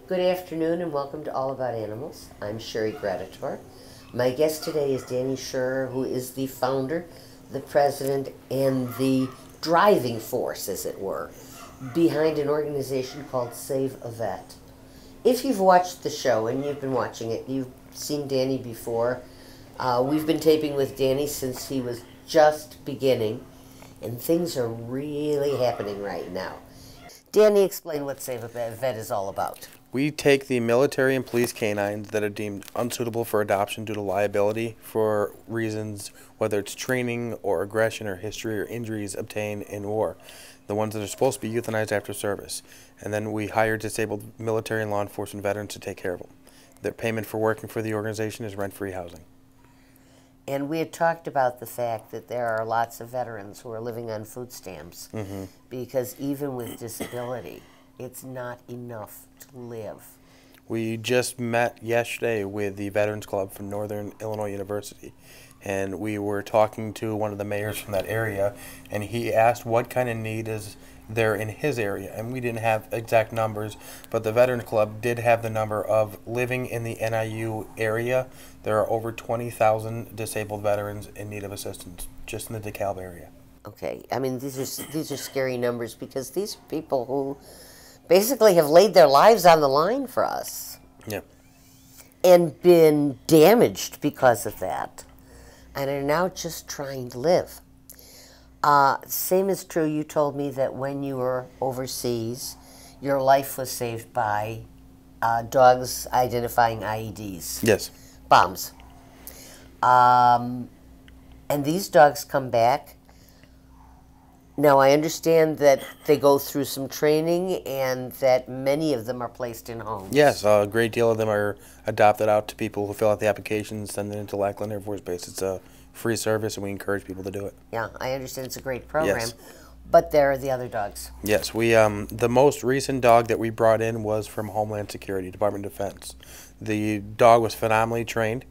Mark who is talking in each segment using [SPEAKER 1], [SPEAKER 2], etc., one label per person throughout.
[SPEAKER 1] Good afternoon and welcome to All About Animals. I'm Sherry Graditor. My guest today is Danny Scheurer, who is the founder, the president, and the driving force, as it were, behind an organization called Save a Vet. If you've watched the show, and you've been watching it, you've seen Danny before. We've been taping with Danny since he was just beginning, and things are really happening right now. Danny, explain what Save a Vet is all about.
[SPEAKER 2] We take the military and police canines that are deemed unsuitable for adoption due to liability for reasons, whether it's training or aggression or history or injuries obtained in war, the ones that are supposed to be euthanized after service. And then we hire disabled military and law enforcement veterans to take care of them. Their payment for working for the organization is rent-free housing.
[SPEAKER 1] And we had talked about the fact that there are lots of veterans who are living on food stamps because even with disability, it's not enough to live.
[SPEAKER 2] We just met yesterday with the Veterans Club from Northern Illinois University, and we were talking to one of the mayors from that area, and he asked what kind of need is there in his area, and we didn't have exact numbers, but the Veterans Club did have the number of living in the NIU area. There are over 20,000 disabled veterans in need of assistance just in the DeKalb area.
[SPEAKER 1] Okay, I mean these are scary numbers because these are people who basically have laid their lives on the line for us.
[SPEAKER 2] Yeah.
[SPEAKER 1] And been damaged because of that, and are now just trying to live. Same is true, you told me that when you were overseas, your life was saved by dogs identifying IEDs.
[SPEAKER 2] Yes.
[SPEAKER 1] Bombs. And these dogs come back. Now, I understand that they go through some training and that many of them are placed in homes.
[SPEAKER 2] Yes, a great deal of them are adopted out to people who fill out the application and send it into Lackland Air Force Base. It's a free service, and we encourage people to do it.
[SPEAKER 1] Yeah, I understand it's a great program.
[SPEAKER 2] Yes.
[SPEAKER 1] But there are the other dogs.
[SPEAKER 2] Yes, we the most recent dog that we brought in was from Homeland Security, Department of Defense. The dog was phenomenally trained.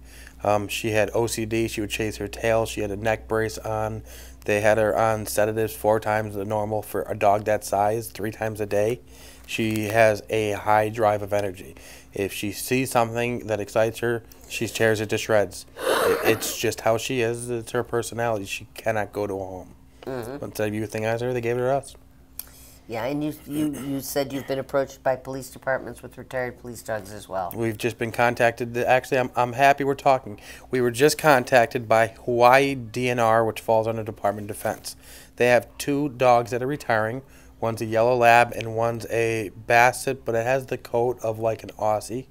[SPEAKER 2] She had OCD. She would chase her tail. She had a neck brace on. They had her on sedatives 4 times the normal for a dog that size, 3 times a day. She has a high drive of energy. If she sees something that excites her, she tears it to shreds. It's just how she is. It's her personality. She cannot go to a home. Instead of euthanize her, they gave her to us.
[SPEAKER 1] Yeah, and you said you've been approached by police departments with retired police dogs as well.
[SPEAKER 2] We've just been contacted. Actually, I'm happy we're talking. We were just contacted by Hawaii DNR, which falls under Department of Defense. They have 2 dogs that are retiring. One's a yellow lab and one's a basset, but it has the coat of like an Aussie.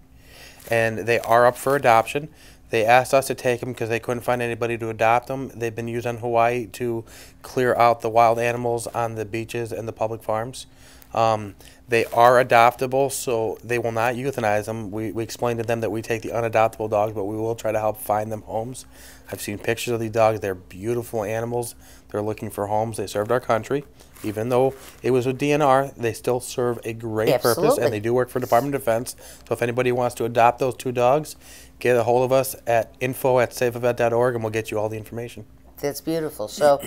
[SPEAKER 2] And they are up for adoption. They asked us to take them because they couldn't find anybody to adopt them. They've been used in Hawaii to clear out the wild animals on the beaches and the public farms. They are adoptable, so they will not euthanize them. We explained to them that we take the unadoptable dogs, but we will try to help find them homes. I've seen pictures of these dogs. They're beautiful animals. They're looking for homes. They served our country. Even though it was with DNR, they still serve a great purpose, and they do work for Department of Defense. So if anybody wants to adopt those 2 dogs, get a hold of us at info@saveavet.org, and we'll get you all the information.
[SPEAKER 1] That's beautiful. So,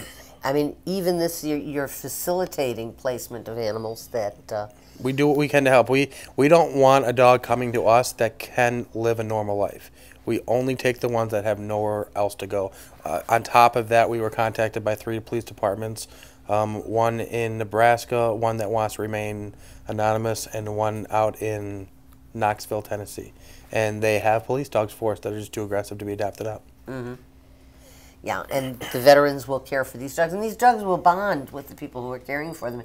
[SPEAKER 1] I mean, even this, you're facilitating placement of animals that...
[SPEAKER 2] We do what we can to help. We don't want a dog coming to us that can live a normal life. We only take the ones that have nowhere else to go. On top of that, we were contacted by 3 police departments, one in Nebraska, one that wants to remain anonymous, and one out in Knoxville, Tennessee. And they have police dogs for us that are just too aggressive to be adopted out.
[SPEAKER 1] Yeah, and the veterans will care for these dogs, and these dogs will bond with the people who are caring for them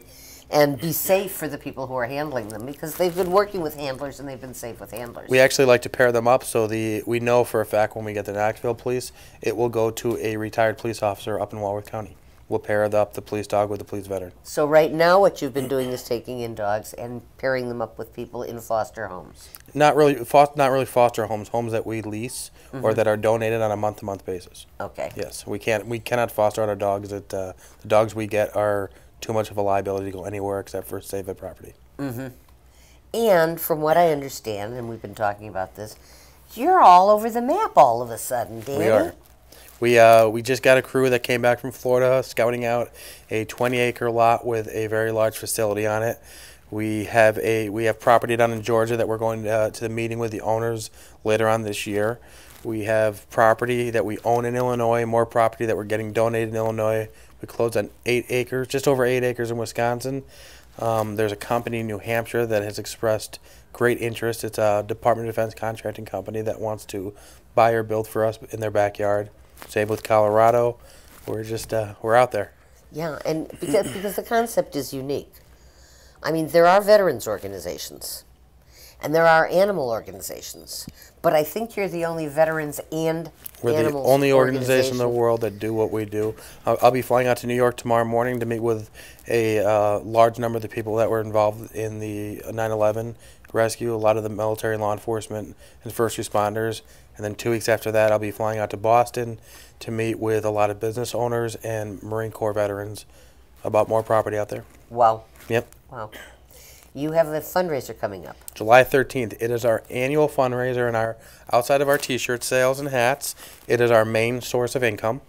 [SPEAKER 1] and be safe for the people who are handling them because they've been working with handlers and they've been safe with handlers.
[SPEAKER 2] We actually like to pair them up so we know for a fact when we get the Knoxville police, it will go to a retired police officer up in Walworth County. We'll pair up the police dog with the police veteran.
[SPEAKER 1] So right now what you've been doing is taking in dogs and pairing them up with people in foster homes.
[SPEAKER 2] Not really foster homes, homes that we lease or that are donated on a month-to-month basis.
[SPEAKER 1] Okay.
[SPEAKER 2] Yes, we cannot foster out our dogs. The dogs we get are too much of a liability to go anywhere except for Save It property.
[SPEAKER 1] And from what I understand, and we've been talking about this, you're all over the map all of a sudden, Danny.
[SPEAKER 2] We are. We just got a crew that came back from Florida scouting out a 20-acre lot with a very large facility on it. We have property down in Georgia that we're going to the meeting with the owners later on this year. We have property that we own in Illinois, more property that we're getting donated in Illinois. We closed on 8 acres, just over 8 acres in Wisconsin. There's a company in New Hampshire that has expressed great interest. It's a Department of Defense contracting company that wants to buy or build for us in their backyard. Same with Colorado. We're out there.
[SPEAKER 1] Yeah, and because the concept is unique. I mean, there are veterans organizations, and there are animal organizations, but I think you're the only veterans and
[SPEAKER 2] We're
[SPEAKER 1] animals
[SPEAKER 2] the only organization in the world that do what we do. I'll be flying out to New York tomorrow morning to meet with a large number of the people that were involved in the 9/11 rescue, a lot of the military, law enforcement, and first responders. And then 2 weeks after that, I'll be flying out to Boston to meet with a lot of business owners and Marine Corps veterans about more property out there.
[SPEAKER 1] Wow.
[SPEAKER 2] Yep.
[SPEAKER 1] Wow. You have a fundraiser coming up.
[SPEAKER 2] July 13th. It is our annual fundraiser, and outside of our T-shirt sales and hats, it is our main source of income.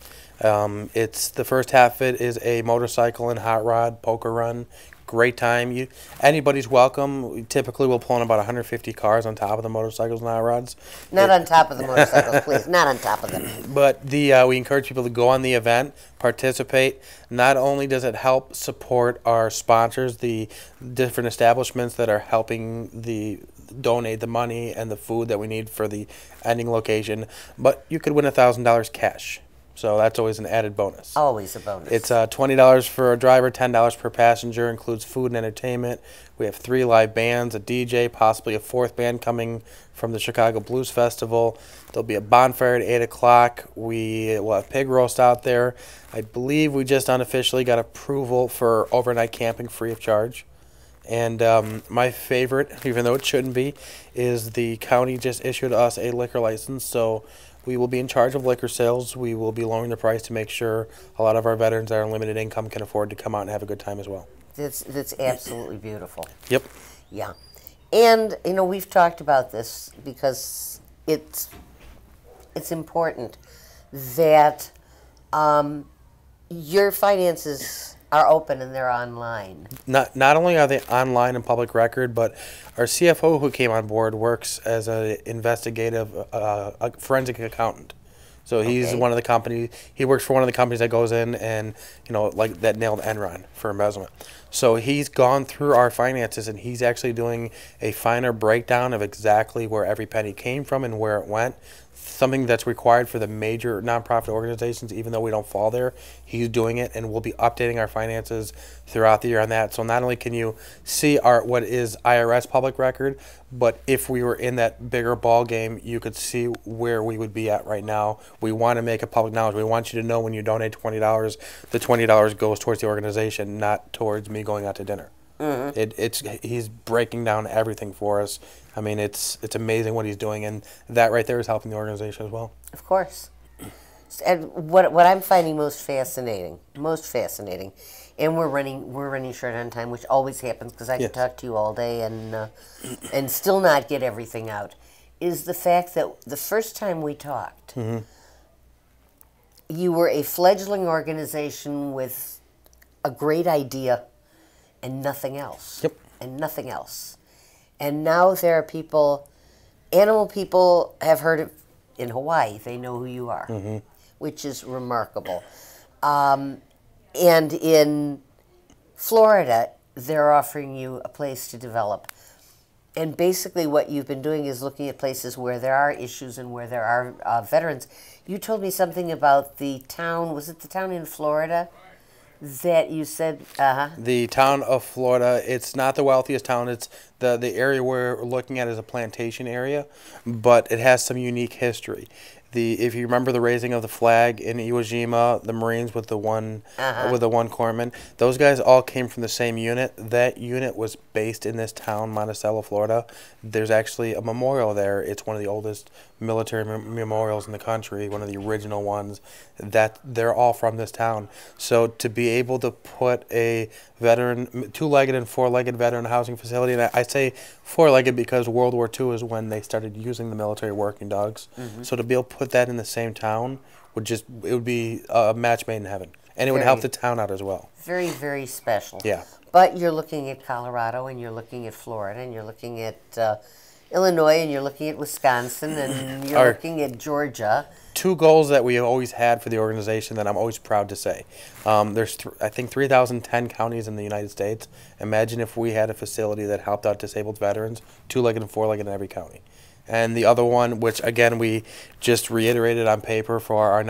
[SPEAKER 2] It's the first half of it is a motorcycle and hot rod poker run. Great time. Anybody's welcome. We typically will pull in about 150 cars on top of the motorcycles and hot rods.
[SPEAKER 1] Not on top of the motorcycles, please. Not on top of them.
[SPEAKER 2] But we encourage people to go on the event, participate. Not only does it help support our sponsors, the different establishments that are helping donate the money and the food that we need for the ending location, but you could win $1,000 cash. So that's always an added bonus.
[SPEAKER 1] Always a bonus.
[SPEAKER 2] It's $20 for a driver, $10 per passenger, includes food and entertainment. We have 3 live bands, a DJ, possibly a 4th band coming from the Chicago Blues Festival. There'll be a bonfire at 8 o'clock. We will have pig roast out there. I believe we just unofficially got approval for overnight camping free of charge. And my favorite, even though it shouldn't be, is the county just issued us a liquor license. So we will be in charge of liquor sales. We will be lowering the price to make sure a lot of our veterans that are on limited income can afford to come out and have a good time as well.
[SPEAKER 1] That's absolutely beautiful.
[SPEAKER 2] Yep.
[SPEAKER 1] Yeah. And, we've talked about this because it's important that your finances are open and they're online.
[SPEAKER 2] Not only are they online and public record, but our CFO who came on board works as an investigative a forensic accountant. So he's one of the companies. He works for one of the companies that goes in and like that nailed Enron for embezzlement. So he's gone through our finances and he's actually doing a finer breakdown of exactly where every penny came from and where it went. Something that's required for the major nonprofit organizations, even though we don't fall there. He's doing it, and we'll be updating our finances throughout the year on that. So not only can you see what is IRS public record, but if we were in that bigger ball game, you could see where we would be at right now. We want to make it public knowledge. We want you to know when you donate $20, the $20 goes towards the organization, not towards me going out to dinner. Mm-hmm. He's breaking down everything for us. I mean, it's amazing what he's doing, and that right there is helping the organization as well.
[SPEAKER 1] Of course. And what I'm finding most fascinating, and we're running short on time, which always happens because I can talk to you all day and still not get everything out, is the fact that the first time we talked, you were a fledgling organization with a great idea and nothing else.
[SPEAKER 2] Yep.
[SPEAKER 1] And nothing else. And now there are people, animal people have heard of, in Hawaii, they know who you are, which is remarkable. And in Florida, they're offering you a place to develop. And basically what you've been doing is looking at places where there are issues and where there are veterans. You told me something about the town, was it the town in Florida? That you said,
[SPEAKER 2] The town of Florida, it's not the wealthiest town. It's the area we're looking at is a plantation area, but it has some unique history. If you remember the raising of the flag in Iwo Jima, the Marines with the one corpsman, those guys all came from the same unit. That unit was based in this town, Monticello, Florida. There's actually a memorial there. It's one of the oldest military memorials in the country, one of the original ones. That they're all from this town. So to be able to put a veteran, 2-legged and 4-legged veteran housing facility, and I say 4-legged because World War II is when they started using the military working dogs. So to be able to put that in the same town it would be a match made in heaven, and it would help the town out as well.
[SPEAKER 1] Very, very special.
[SPEAKER 2] Yeah.
[SPEAKER 1] But you're looking at Colorado, and you're looking at Florida, and you're looking at Illinois, and you're looking at Wisconsin, and you're looking at Georgia.
[SPEAKER 2] Two goals that we have always had for the organization that I'm always proud to say. There's, I think, 3,010 counties in the United States. Imagine if we had a facility that helped out disabled veterans, two-legged and four-legged in every county. And the other one, which again we just reiterated on paper for our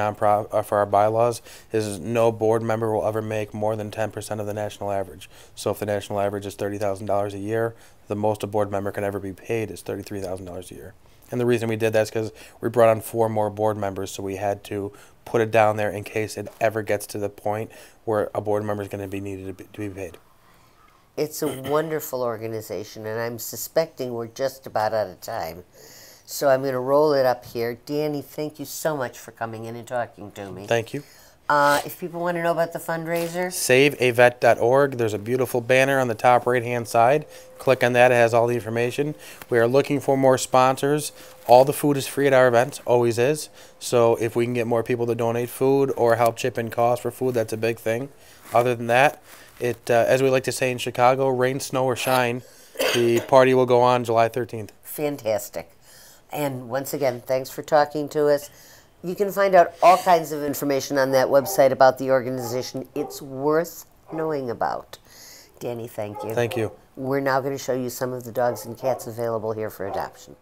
[SPEAKER 2] for our bylaws, is no board member will ever make more than 10% of the national average. So if the national average is $30,000 a year, the most a board member can ever be paid is $33,000 a year. And the reason we did that is because we brought on 4 more board members, so we had to put it down there in case it ever gets to the point where a board member is going to be needed to be paid.
[SPEAKER 1] It's a wonderful organization, and I'm suspecting we're just about out of time. So I'm going to roll it up here. Danny, thank you so much for coming in and talking to me.
[SPEAKER 2] Thank you.
[SPEAKER 1] If people want to know about the fundraiser,
[SPEAKER 2] SaveAvet.org. There's a beautiful banner on the top right-hand side. Click on that. It has all the information. We are looking for more sponsors. All the food is free at our events, always is. So if we can get more people to donate food or help chip in costs for food, that's a big thing. Other than that, as we like to say in Chicago, rain, snow, or shine, the party will go on July 13th.
[SPEAKER 1] Fantastic. And once again, thanks for talking to us. You can find out all kinds of information on that website about the organization. It's worth knowing about. Danny, thank you.
[SPEAKER 2] Thank you.
[SPEAKER 1] We're now going to show you some of the dogs and cats available here for adoption.